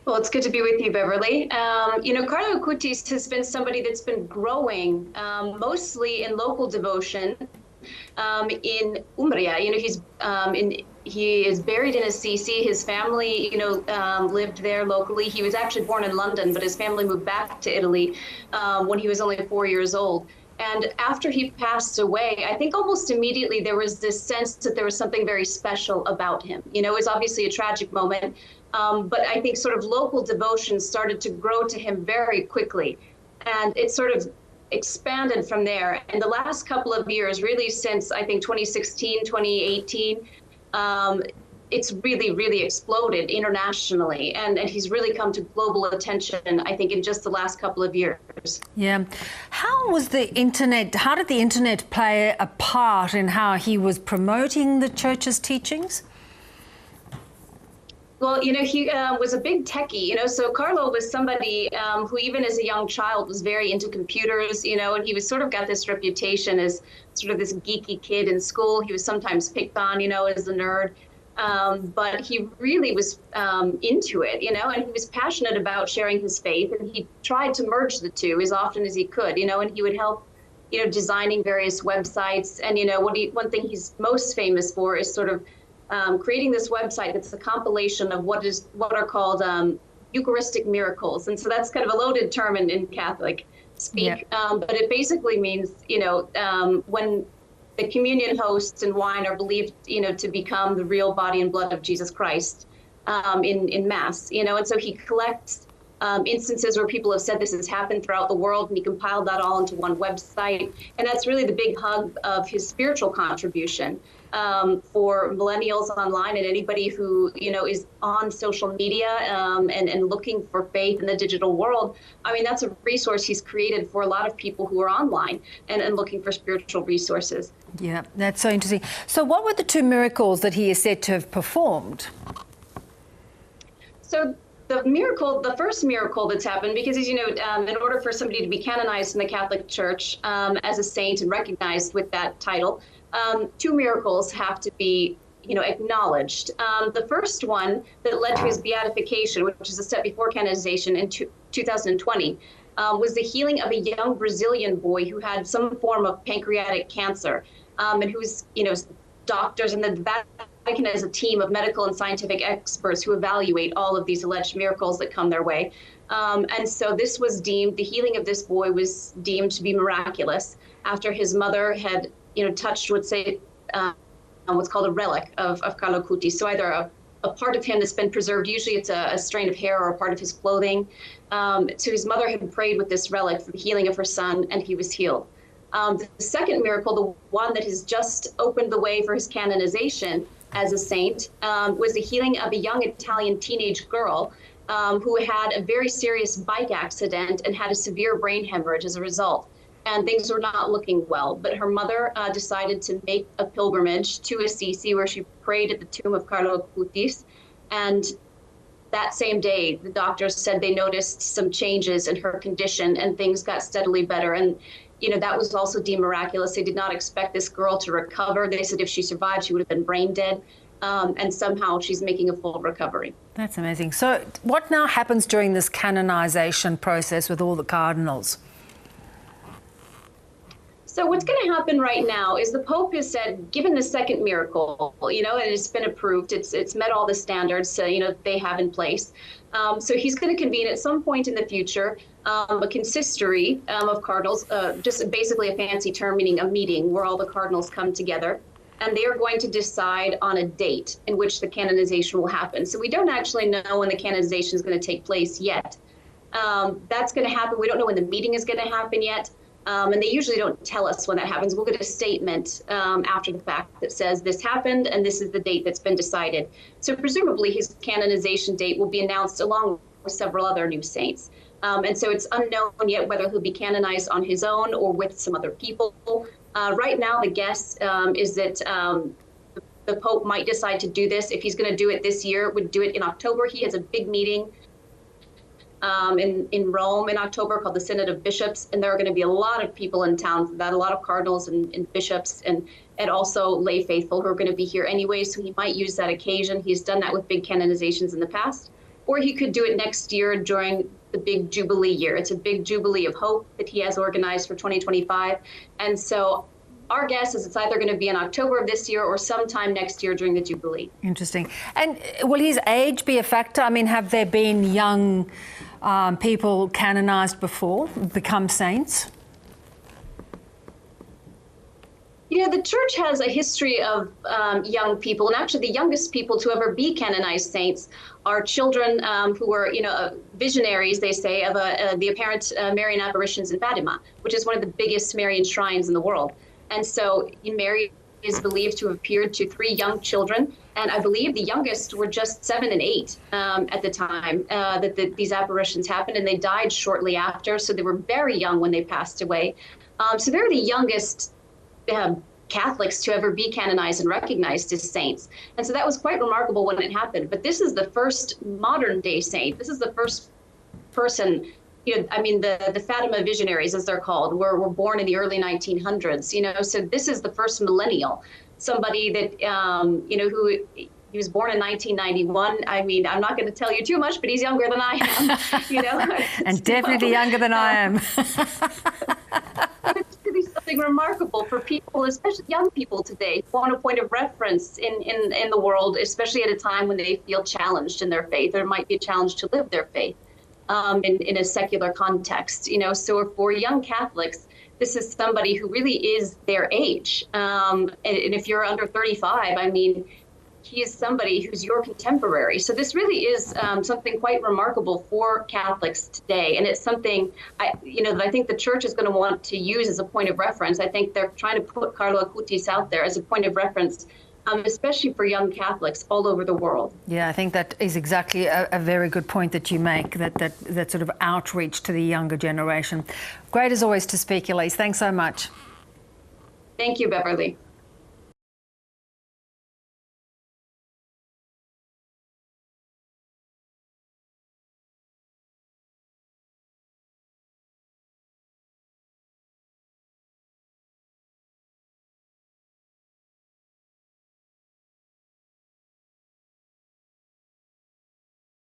Well, it's good to be with you, Beverley. Carlo Acutis has been somebody that's been growing mostly in local devotion in Umbria. He is buried in Assisi. His family, lived there locally. He was actually born in London, but his family moved back to Italy when he was only 4 years old. And after he passed away, I think almost immediately there was this sense that there was something very special about him. It was obviously a tragic moment, but I think sort of local devotion started to grow to him very quickly. And it sort of expanded from there. And the last couple of years, really since I think 2016, 2018, it's really, really exploded internationally. And he's really come to global attention, I think, in just the last couple of years. Yeah. How did the internet play a part in how he was promoting the church's teachings? Well, he was a big techie, so Carlo was somebody who even as a young child was very into computers, and he was sort of got this reputation as sort of this geeky kid in school. He was sometimes picked on, as a nerd, but he really was into it, and he was passionate about sharing his faith, and he tried to merge the two as often as he could, and he would help, designing various websites. And, one thing he's most famous for is sort of creating this website that's a compilation of what are called Eucharistic miracles. And so that's kind of a loaded term in Catholic speak, but it basically means, when the communion hosts and wine are believed, to become the real body and blood of Jesus Christ in Mass, and so he collects instances where people have said this has happened throughout the world, and he compiled that all into one website. And that's really the big hub of his spiritual contribution for millennials online and anybody who, is on social media and looking for faith in the digital world. I mean, that's a resource he's created for a lot of people who are online and looking for spiritual resources. Yeah, that's so interesting. So what were the two miracles that he is said to have performed? So the first miracle that's happened, because as you know, in order for somebody to be canonized in the Catholic Church as a saint and recognized with that title, two miracles have to be, acknowledged. The first one that led to his beatification, which is a step before canonization in 2020, was the healing of a young Brazilian boy who had some form of pancreatic cancer, and who was, doctors and the Vatican has a team of medical and scientific experts who evaluate all of these alleged miracles that come their way. And so this was deemed, the healing of this boy was deemed to be miraculous after his mother had, touched what's called a relic of Carlo Acutis. So either a part of him that's been preserved, usually it's a strain of hair or a part of his clothing. So his mother had prayed with this relic for the healing of her son, and he was healed. The second miracle, the one that has just opened the way for his canonization as a saint, was the healing of a young Italian teenage girl who had a very serious bike accident and had a severe brain hemorrhage as a result. And things were not looking well. But her mother decided to make a pilgrimage to Assisi, where she prayed at the tomb of Carlo Acutis. And that same day, the doctors said they noticed some changes in her condition, and things got steadily better. And that was also deemed miraculous. They did not expect this girl to recover. They said if she survived, she would have been brain dead. And somehow she's making a full recovery. That's amazing. So what now happens during this canonization process with all the cardinals? So what's going to happen right now is the Pope has said, given the second miracle, and it's been approved, it's met all the standards, they have in place. So he's going to convene at some point in the future a consistory of cardinals, just basically a fancy term meaning a meeting where all the cardinals come together. And they are going to decide on a date in which the canonization will happen. So we don't actually know when the canonization is going to take place yet. That's going to happen. We don't know when the meeting is going to happen yet. And they usually don't tell us when that happens. We'll get a statement after the fact that says this happened and this is the date that's been decided. So presumably his canonization date will be announced along with several other new saints. And so it's unknown yet whether he'll be canonized on his own or with some other people. Right now, the guess is that the Pope might decide to do this. If he's going to do it this year, would do it in October. He has a big meeting in Rome in October called the Synod of Bishops, and there are going to be a lot of people in town for that, a lot of cardinals and bishops and also lay faithful who are going to be here anyway, so he might use that occasion. He's done that with big canonizations in the past. or he could do it next year during the big Jubilee year. It's a big Jubilee of hope that he has organized for 2025. And so our guess is it's either going to be in October of this year or sometime next year during the Jubilee. Interesting. And will his age be a factor? I mean, have there been young people canonized before, become saints? You know, the church has a history of young people, and actually the youngest people to ever be canonized saints are children who were, visionaries, they say, of the apparent Marian apparitions in Fatima, which is one of the biggest Marian shrines in the world. And so Mary is believed to have appeared to 3 young children, and I believe the youngest were just 7 and 8 at the time that these apparitions happened, and they died shortly after, so they were very young when they passed away. So they're the youngest Catholics to ever be canonized and recognized as saints. And so that was quite remarkable when it happened. But this is the first modern day saint. This is the first person, the Fatima visionaries, as they're called, were born in the early 1900s, so this is the first millennial, somebody that, who he was born in 1991. I mean, I'm not going to tell you too much, but he's younger than I am, And definitely younger than I am. It's really something remarkable for people, especially young people today, who want a point of reference in the world, especially at a time when they feel challenged in their faith, or it might be a challenge to live their faith in a secular context. So for young Catholics, this is somebody who really is their age. And if you're under 35, I mean, he is somebody who's your contemporary. So this really is something quite remarkable for Catholics today. And it's something that I think the church is going to want to use as a point of reference. I think they're trying to put Carlos Acutis out there as a point of reference, especially for young Catholics all over the world. Yeah, I think that is exactly a very good point that you make, that sort of outreach to the younger generation. Great as always to speak, Elise. Thanks so much. Thank you, Beverley.